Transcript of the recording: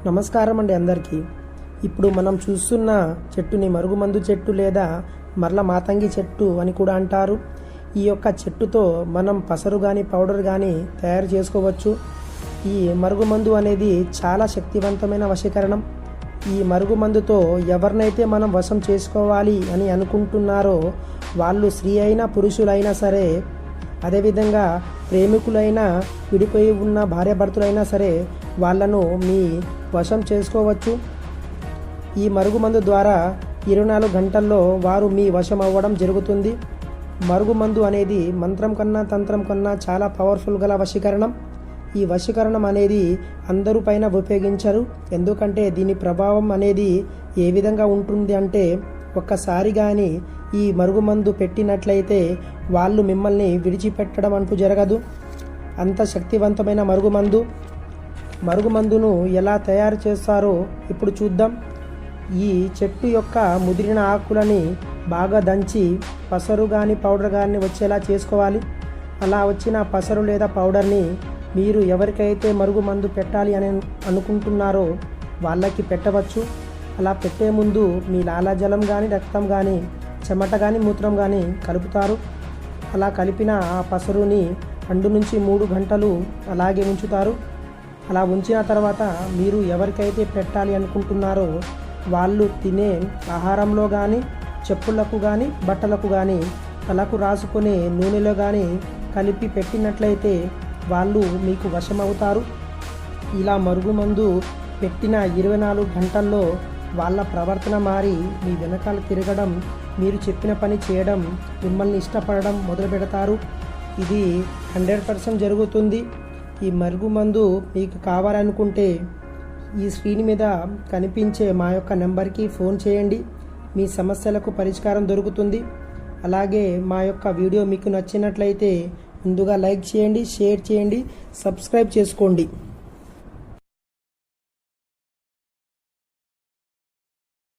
నమస్కారం అండి అందరికీ. ఇప్పుడు మనం చూస్తున్న చెట్టుని మరుగుమందు చెట్టు లేదా మరల మాతంగి చెట్టు అని కూడా అంటారు. ఈ యొక్క చెట్టుతో మనం పసరు కానీ పౌడర్ కానీ తయారు చేసుకోవచ్చు. ఈ మరుగుమందు అనేది చాలా శక్తివంతమైన వశీకరణం. ఈ మరుగుమందుతో ఎవరినైతే మనం వశం చేసుకోవాలి అని అనుకుంటున్నారో వాళ్ళు స్త్రీ అయినా పురుషులైనా సరే, అదేవిధంగా ప్రేమికులైనా విడిపోయి ఉన్న భార్యాభర్తలైనా సరే వాళ్ళను మీ వశం చేసుకోవచ్చు. ఈ మరుగుమందు ద్వారా 24 గంటల్లో వారు మీ వశం అవ్వడం జరుగుతుంది. మరుగుమందు అనేది మంత్రం కన్నా తంత్రం కన్నా చాలా పవర్ఫుల్ గల వశీకరణం. ఈ వశీకరణం అనేది అందరూ పైన ఉపయోగించరు. ఎందుకంటే దీని ప్రభావం అనేది ఏ విధంగా ఉంటుంది అంటే, ఒక్కసారి కానీ ఈ మరుగుమందు పెట్టినట్లయితే వాళ్ళు మిమ్మల్ని విడిచిపెట్టడం అంటూ జరగదు. అంత శక్తివంతమైన మరుగుమందును ఎలా తయారు చేస్తారో ఇప్పుడు చూద్దాం. ఈ చెట్టు యొక్క ముదిరిన ఆకులని బాగా దంచి పసరు కానీ పౌడర్ కానీ వచ్చేలా చేసుకోవాలి. అలా వచ్చిన పసరు లేదా పౌడర్ని మీరు ఎవరికైతే మరుగుమందు పెట్టాలి అని అనుకుంటున్నారో వాళ్ళకి పెట్టవచ్చు. అలా పెట్టే ముందు మీ లాలాజలం కానీ రక్తం కానీ చెమట కానీ మూత్రం కానీ కలుపుతారు. అలా కలిపిన ఆ పసరుని 2 నుంచి 3 గంటలు అలాగే ఉంచుతారు. అలా ఉంచిన తర్వాత మీరు ఎవరికైతే పెట్టాలి అనుకుంటున్నారో వాళ్ళు తినే ఆహారంలో కానీ, చెప్పులకు కానీ, బట్టలకు కానీ, తలకు రాసుకునే నూనెలో కానీ కలిపి పెట్టినట్లయితే వాళ్ళు మీకు వశమవుతారు. ఇలా మరుగుమందు పెట్టిన 24 గంటల్లో వాళ్ళ ప్రవర్తన మారి మీ వెనకాల తిరగడం, మీరు చెప్పిన పని చేయడం, మిమ్మల్ని ఇష్టపడడం మొదలు పెడతారు. ఇది 100% జరుగుతుంది. ఈ మరుగుమందు మీకు కావాలనుకుంటే ఈ స్క్రీన్ మీద కనిపించే మా యొక్క నెంబర్కి ఫోన్ చేయండి. మీ సమస్యలకు పరిష్కారం దొరుకుతుంది. అలాగే మా యొక్క వీడియో మీకు నచ్చినట్లయితే ముందుగా లైక్ చేయండి, షేర్ చేయండి, సబ్స్క్రైబ్ చేసుకోండి.